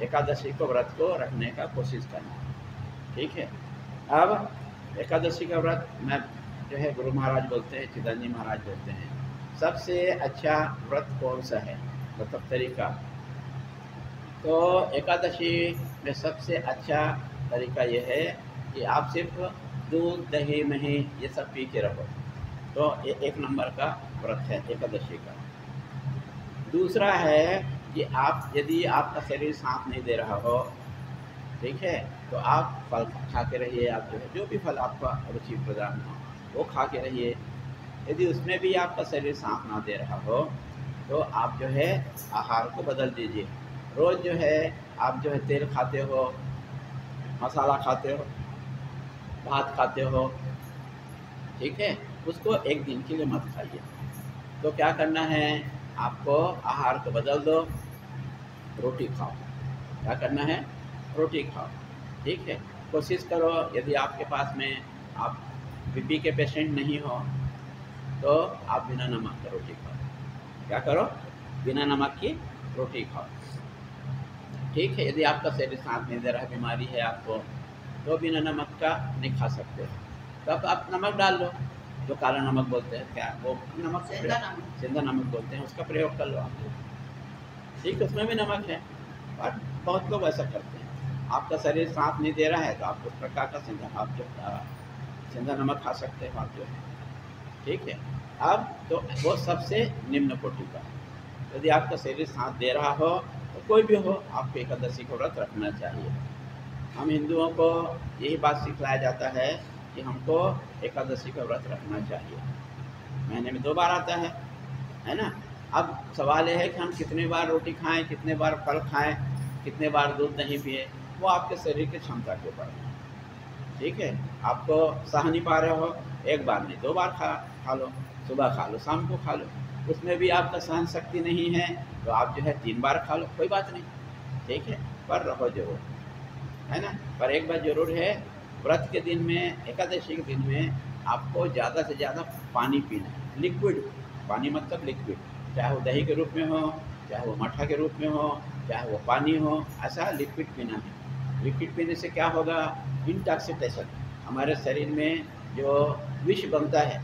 एकादशी को व्रत को रखने का कोशिश करना। ठीक है। अब एकादशी का व्रत मैं जो है गुरु महाराज बोलते हैं, चिदंजी महाराज बोलते हैं, सबसे अच्छा व्रत कौन सा है, मतलब तरीका। तो एकादशी में सबसे अच्छा तरीका ये है कि आप सिर्फ दूध दही मही ये सब पी के रहो, तो ये एक नंबर का व्रत है एकादशी का। दूसरा है कि आप यदि आपका शरीर साथ नहीं दे रहा हो, ठीक है, तो आप फल खा के रहिए, आप जो है जो भी फल आपका रुचि प्रदान हो वो खा के रहिए। यदि उसमें भी आपका शरीर साथ ना दे रहा हो तो आप जो है आहार को बदल दीजिए। रोज़ जो है आप जो है तेल खाते हो, मसाला खाते हो, भात खाते हो, ठीक है, उसको एक दिन के लिए मत खाइए। तो क्या करना है, आपको आहार को बदल दो, रोटी खाओ। क्या करना है, रोटी खाओ। ठीक है। कोशिश करो यदि आपके पास में आप बीपी के पेशेंट नहीं हो तो आप बिना नमक की रोटी खाओ। क्या करो, बिना नमक की रोटी खाओ। ठीक है। यदि आपका शरीर साथ नहीं दे रहा, बीमारी है आपको, तो बिना नमक का नहीं खा सकते, तब आप नमक डाल लो, जो काला नमक बोलते हैं, क्या वो नमक, सेंधा नमक बोलते हैं, उसका प्रयोग कर लो आप। ठीक है, उसमें भी नमक है, और बहुत लोग ऐसा करते हैं। आपका शरीर साथ नहीं दे रहा है तो आप उस प्रकार का सेंधा नमक खा सकते हो आप जो है। ठीक है। अब तो वो सबसे निम्न कोटि का। यदि आपका शरीर साथ दे रहा हो तो कोई भी हो, आपको एकादशी का व्रत रखना चाहिए। हम हिंदुओं को यही बात सिखलाया जाता है कि हमको एकादशी का व्रत रखना चाहिए। महीने में 2 बार आता है ना। अब सवाल यह है कि हम कितने बार रोटी खाएं, कितने बार फल खाएं, कितने बार दूध नहीं पिए, वो आपके शरीर की क्षमता के ऊपर है। ठीक है। आपको सह नहीं पा रहे हो, 1 बार नहीं 2 बार खा लो, सुबह खा लो, शाम को खा लो। उसमें भी आपका सहन शक्ति नहीं है तो आप जो है 3 बार खा लो, कोई बात नहीं। ठीक है, पर रहो जरूर, है ना। पर एक बात जरूर है, व्रत के दिन में, एकादशी के दिन में आपको ज़्यादा से ज़्यादा पानी पीना है। लिक्विड पानी, मतलब लिक्विड, चाहे वो दही के रूप में हो, चाहे वो मठा के रूप में हो, चाहे वो पानी हो, ऐसा लिक्विड पीना है। लिक्विड पीने से क्या होगा, इंटॉक्सिकेशन, हमारे शरीर में जो विष बनता है,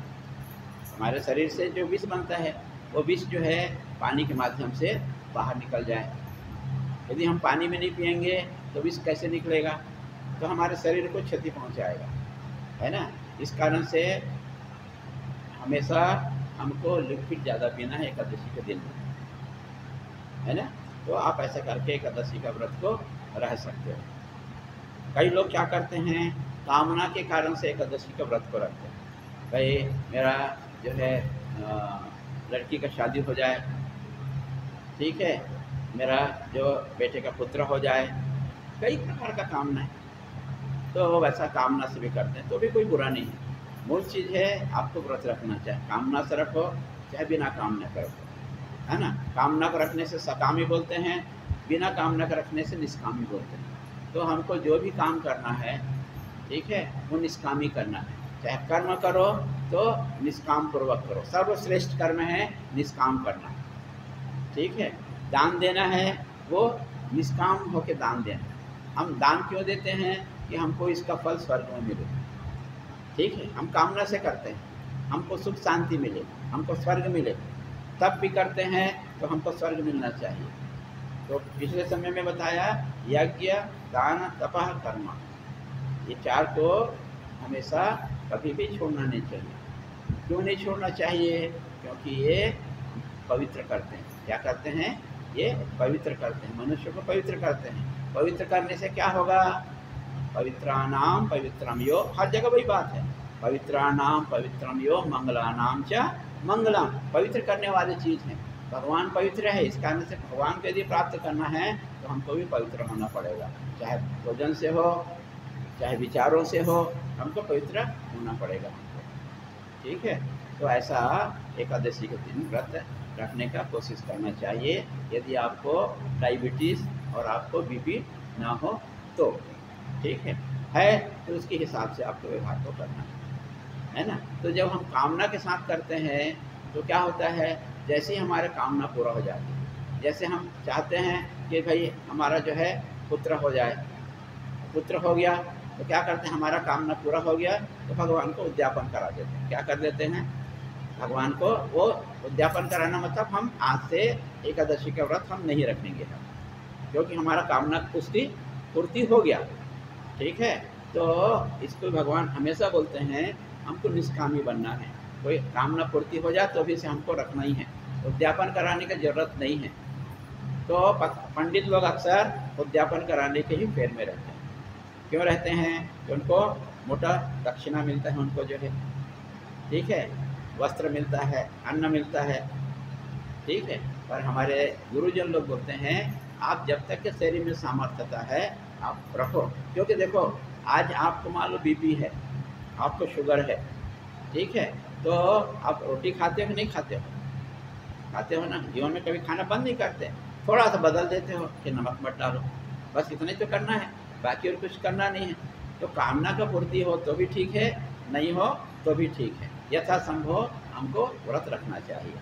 हमारे शरीर से जो विष बनता है, वो विष जो है पानी के माध्यम से बाहर निकल जाए। यदि हम पानी में नहीं पिएंगे तो विष कैसे निकलेगा, तो हमारे शरीर को क्षति पहुंचाएगा, है ना। इस कारण से हमेशा हमको लिक्विड ज़्यादा पीना है एकादशी के दिन में, है ना। तो आप ऐसा करके एकादशी का व्रत को रह सकते हो। कई लोग क्या करते हैं, कामना के कारण से एकादशी का व्रत को रखते हैं। भाई मेरा जो है लड़की का शादी हो जाए, ठीक है, मेरा जो बेटे का पुत्र हो जाए, कई प्रकार का कामना है, तो वैसा कामना से भी करते हैं, तो भी कोई बुरा नहीं है। मूल चीज़ है आपको व्रत रखना, चाहे कामना से रखो चाहे बिना कामना के रखो, है ना। कामना को रखने से सकामी बोलते हैं, बिना कामना के रखने से निष्कामी बोलते हैं। तो हमको जो भी काम करना है, ठीक है, वो निष्कामी करना है। चाहे कर्म करो तो निष्काम पूर्वक करो, सर्वश्रेष्ठ कर्म है निष्काम करना, ठीक है। दान देना है वो निष्काम होकर दान देना। हम दान क्यों देते हैं, कि हमको इसका फल स्वर्ग में मिले, ठीक है। हम कामना से करते हैं हमको सुख शांति मिले, हमको स्वर्ग मिले, तब भी करते हैं तो हमको स्वर्ग मिलना चाहिए। तो पिछले समय में बताया, यज्ञ दान तपः कर्म, ये 4 को हमेशा कभी भी छोड़ना नहीं चाहिए। क्यों नहीं छोड़ना चाहिए, क्योंकि ये पवित्र करते हैं। क्या करते हैं, ये पवित्र करते हैं, मनुष्य को पवित्र करते हैं। पवित्र करने से क्या होगा, पवित्राणाम पवित्रम यो, हर जगह वही बात है, पवित्राणाम पवित्रम यो मंगलानाम च मंगलम। पवित्र करने वाली चीज़ है, भगवान पवित्र है, इस कारण से भगवान को यदि प्राप्त करना है तो हमको भी पवित्र होना पड़ेगा, चाहे भोजन से हो चाहे विचारों से हो, हमको पवित्र होना पड़ेगा हमको, ठीक है। तो ऐसा एकादशी के दिन व्रत रखने का कोशिश करना चाहिए, यदि आपको डायबिटीज़ और आपको बीपी ना हो तो, ठीक है तो उसके हिसाब से आपको व्यवहार को करना है ना। तो जब हम कामना के साथ करते हैं तो क्या होता है, जैसे ही हमारे कामना पूरा हो जाती है, जैसे हम चाहते हैं कि भाई हमारा जो है पुत्र हो जाए। पुत्र हो गया तो क्या करते हैं, हमारा कामना पूरा हो गया तो भगवान को उद्यापन करा देते हैं। क्या कर देते हैं, भगवान को वो उद्यापन कराना मतलब हम आज से एकादशी का व्रत हम नहीं रखेंगे, क्योंकि हमारा कामना उसकी पूर्ति हो गया। ठीक है, तो इसको भगवान हमेशा बोलते हैं हमको निष्कामी बनना है। कोई कामना पूर्ति हो जाए तो भी से हमको रखना ही है, उद्यापन कराने की जरूरत नहीं है। तो पंडित लोग अक्सर उद्यापन कराने के ही फेर में रहते हैं। क्यों रहते हैं, कि उनको मोटा दक्षिणा मिलता है, उनको जो है ठीक है वस्त्र मिलता है, अन्न मिलता है। ठीक है, पर हमारे गुरुजन लोग बोलते हैं आप जब तक के शरीर में सामर्थ्यता है आप रखो। क्योंकि देखो आज आपको मान लो बीपी है, आपको शुगर है, ठीक है, तो आप रोटी खाते हो कि नहीं खाते हो, खाते हो ना। जीवन में कभी खाना बंद नहीं करते, थोड़ा सा बदल देते हो कि नमक मत डालो, बस इतना ही तो करना है, बाकी और कुछ करना नहीं है। तो कामना का पूर्ति हो तो भी ठीक है, नहीं हो तो भी ठीक है, यथासंभव हमको व्रत रखना चाहिए।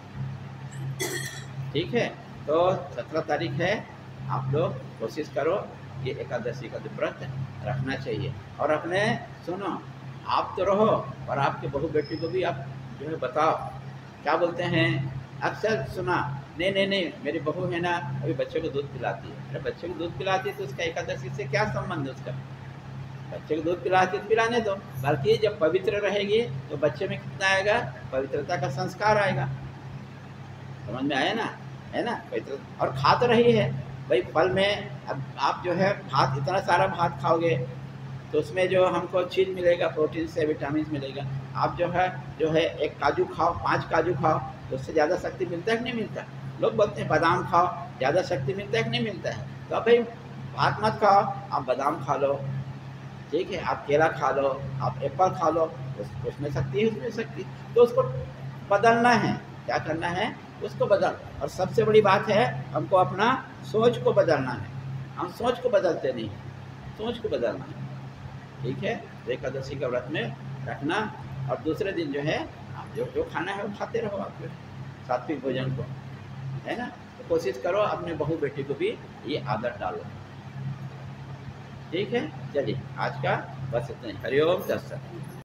ठीक है, तो 17 तारीख है, आप लोग कोशिश करो ये एकादशी का व्रत रखना चाहिए। और अपने सुनो, आप तो रहो और आपके बहू बेटी को भी आप जो है बताओ। क्या बोलते हैं, अक्सर सुना, नहीं नहीं नहीं मेरी बहू है ना अभी बच्चे को दूध पिलाती है। अरे बच्चे को दूध पिलाती है तो उसका एकादशी से क्या संबंध है उसका, बच्चे को दूध पिलाती है पिलाने दो, बल्कि जब पवित्र रहेगी तो बच्चे में कितना आएगा, पवित्रता का संस्कार आएगा। समझ में आया ना, है ना, पवित्र। और खा तो रही है भाई, फल में अब आप जो है भात, इतना सारा भात खाओगे तो उसमें जो हमको चीज़ मिलेगा, प्रोटीन से विटामिन मिलेगा। आप जो है एक काजू खाओ, 5 काजू खाओ तो उससे ज़्यादा शक्ति मिलता है कि नहीं मिलता। लोग बोलते हैं बादाम खाओ, ज़्यादा शक्ति मिलता है कि नहीं मिलता है। तो अब भाई भात मत खाओ, आप बादाम खा लो, ठीक है, आप केला खा लो, आप एप्पल खा लो, उसमें शक्ति है, उसमें शक्ति। तो उसको बदलना है, क्या करना है, उसको बदल। और सबसे बड़ी बात है हमको अपना सोच को बदलना है। हम सोच को बदलते नहीं, सोच को बदलना है। ठीक है, तो एकादशी का व्रत में रखना। और दूसरे दिन जो है आप जो खाना है वो खाते रहो, आप सात्विक भोजन को, है ना। तो कोशिश करो अपने बहू बेटी को भी ये आदत डालो। ठीक है, चलिए आज का बस इतना ही। हरिओम तत्सत।